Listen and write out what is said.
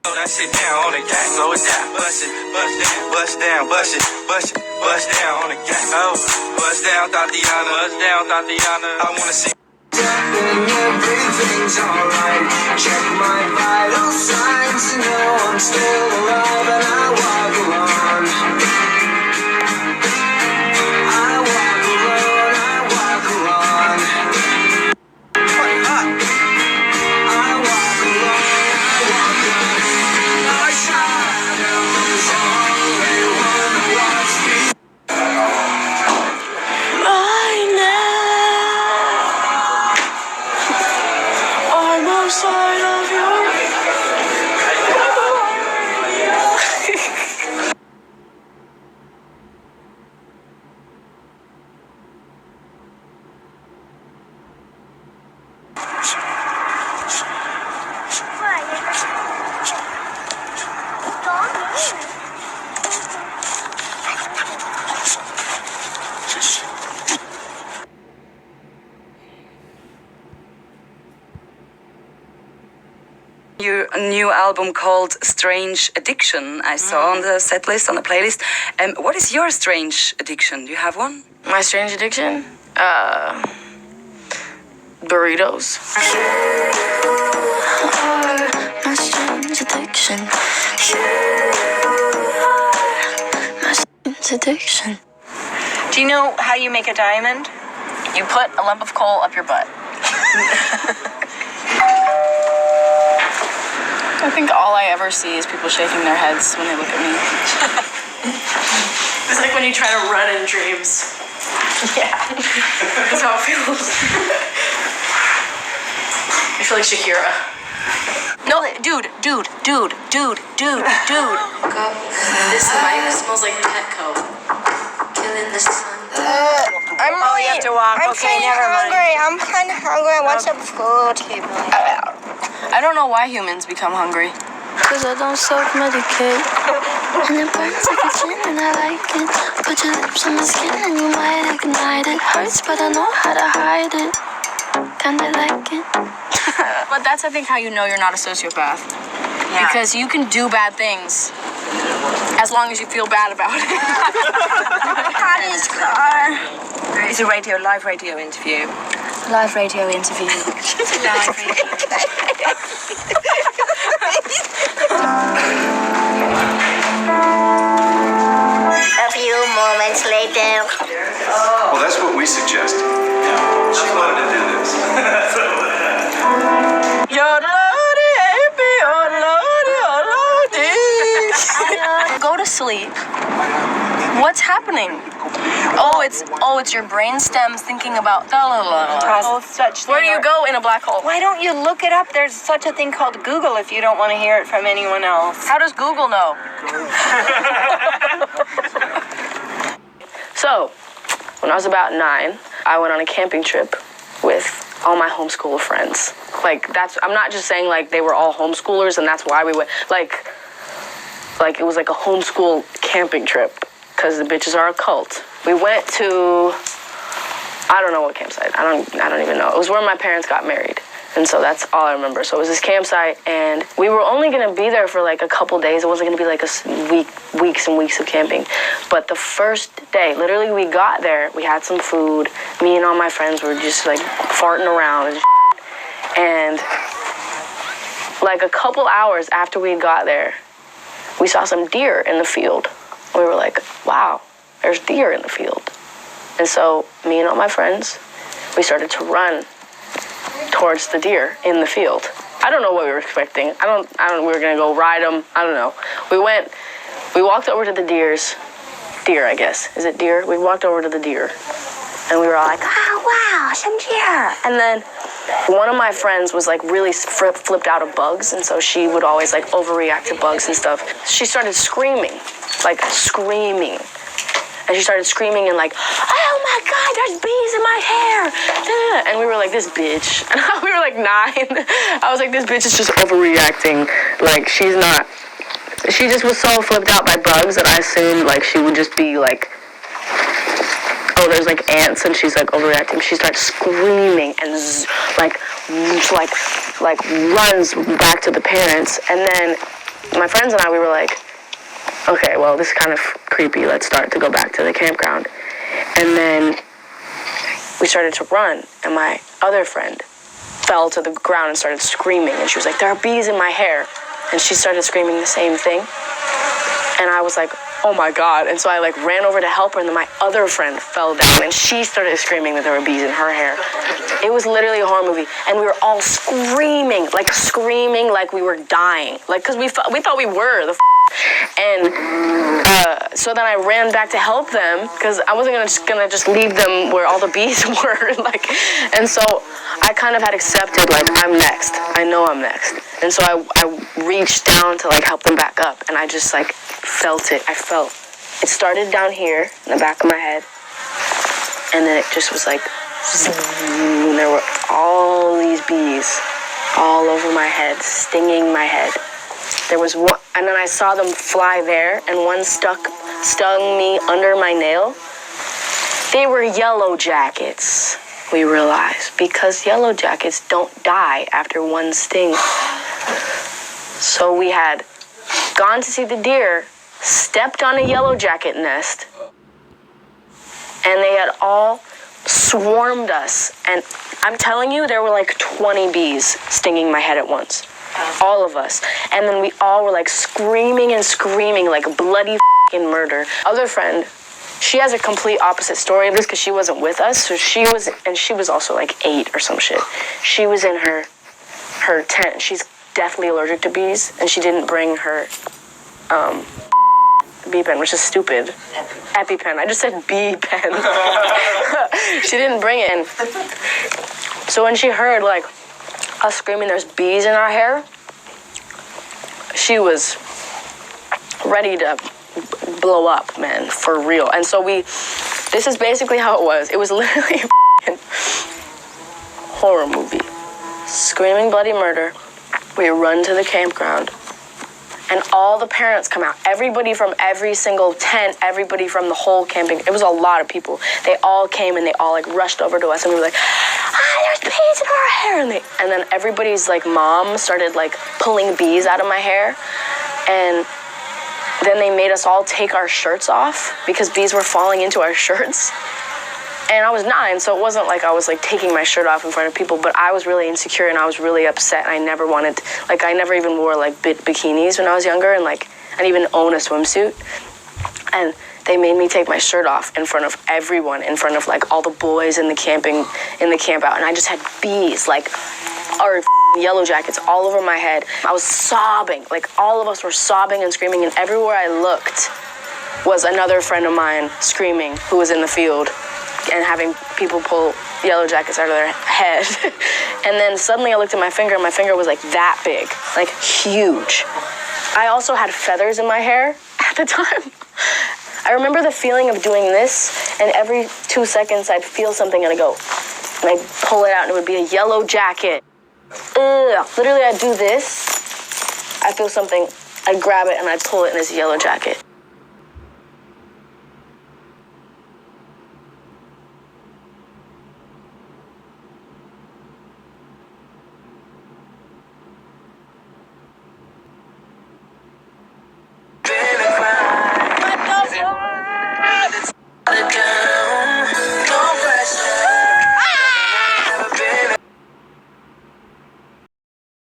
That shit down on the gas, slow it down, bust it, bust down, bust it, bust down on the gas. Oh, bust down, Tatiana, I wanna see. Everything's alright. Check my vital signs to know I'm still alive, and I walk alone. I walk alone. I walk alone. I walk alone. My shadow's only one who watches me. Right now, I'm outside of you. Your new album called Strange Addiction, I saw on the set list, on the playlist. What is your strange addiction? Do you have one? My strange addiction? Burritos. My strange addiction. My strange addiction. Do you know how you make a diamond? You put a lump of coal up your butt. I think all I ever see is people shaking their heads when they look at me. It's like when you try to run in dreams. Yeah. That's how it feels. I feel like Shakira. No, dude. This mic smells like Petco. Killing the sun. Oh, you have to walk. Okay, never mind. I'm kind of hungry. I want some food. I don't know why humans become hungry. Cause I don't self-medicate. And it burns like a gin and I like it. Put your lips on my skin and you might ignite it. Hurts but I know how to hide it. Kinda like it. But that's, I think, how you know you're not a sociopath. Yeah. Because you can do bad things as long as you feel bad about it. Honey's car. It's a live radio interview. Live radio interview. A few moments later. Well, that's what we suggest. She wanted to do this. Go to sleep. What's happening? It's your brain stems thinking about Where do you go in a black hole? Why don't you look it up? There's such a thing called Google if you don't want to hear it from anyone else. How does Google know? So, when I was about 9, I went on a camping trip with all my homeschool friends. I'm not just saying they were all homeschoolers and that's why we went, like it was like a homeschool camping trip because the bitches are a cult. We went to, I don't know what campsite. I don't even know. It was where my parents got married. And so that's all I remember. So it was this campsite and we were only gonna be there for a couple days. It wasn't gonna be weeks and weeks of camping. But the first day, literally we got there, we had some food. Me and all my friends were just farting around and a couple hours after we got there, we saw some deer in the field. We were like, wow, there's deer in the field. And so me and all my friends, we started to run towards the deer in the field. I don't know what we were expecting. We were gonna go ride them. I don't know. We walked over to the deer, I guess. Is it deer? We walked over to the deer and we were all like, oh, wow, some deer. And then one of my friends was really flipped out of bugs. And so she would always overreact to bugs and stuff. She started screaming. And she started screaming and oh my God, there's bees in my hair. And we were like, this bitch. And we were 9. I was like, this bitch is just overreacting. She just was so flipped out by bugs that I assumed she would just be oh, there's ants and she's overreacting. She starts screaming and runs back to the parents. And then my friends and I, we were like, okay, well, this is kind of creepy. Let's start to go back to the campground. And then we started to run, and my other friend fell to the ground and started screaming. And she was like, there are bees in my hair. And she started screaming the same thing. And I was like, oh my God. And so I like ran over to help her, and then my other friend fell down, and she started screaming that there were bees in her hair. It was literally a horror movie. And we were all screaming like we were dying. Like, because we thought we were And so then I ran back to help them, because I wasn't gonna just leave them where all the bees were. And so I kind of had accepted, like, I'm next. I know I'm next. And so I reached down to like help them back up, and I just like felt it. It started down here in the back of my head, and then it just was like, and there were all these bees all over my head, stinging my head. There was one, and then I saw them fly there, and one stung me under my nail. They were yellow jackets, we realized, because yellow jackets don't die after one sting. So we had gone to see the deer, stepped on a yellow jacket nest, and they had all swarmed us. And I'm telling you, there were like 20 bees stinging my head at once. All of us. And then we all were like screaming and screaming like bloody f***ing murder. Other friend, she has a complete opposite story of this because she wasn't with us. So she was also like 8 or some shit. She was in her tent. She's deathly allergic to bees, and she didn't bring her bee pen, which is stupid. EpiPen. I just said bee pen. She didn't bring it in. So when she heard like us screaming there's bees in our hair, she was ready to blow up, man, for real. And so this is basically how it was. It was literally a horror movie. Screaming bloody murder. We run to the campground, and all the parents come out. Everybody from every single tent, everybody from the whole camping. It was a lot of people. They all came, and they all like rushed over to us, and we were like, there's bees in our hair. And then everybody's like mom started like pulling bees out of my hair. And then they made us all take our shirts off because bees were falling into our shirts. And I was 9, so it wasn't like I was like taking my shirt off in front of people, but I was really insecure and I was really upset, and I never wanted, like I never even wore like bikinis when I was younger, and like I didn't even own a swimsuit. And they made me take my shirt off in front of everyone, in front of like all the boys in the camp out, and I just had bees, like our yellow jackets all over my head. I was sobbing, like all of us were sobbing and screaming, and everywhere I looked was another friend of mine screaming who was in the field and having people pull yellow jackets out of their head. And then suddenly I looked at my finger, and my finger was like that big, like huge. I also had feathers in my hair at the time. I remember the feeling of doing this, and every 2 seconds I'd feel something and I'd go, and I'd pull it out and it would be a yellow jacket. Ugh. Literally I'd do this, I'd feel something, I'd grab it and I'd pull it and it's a yellow jacket.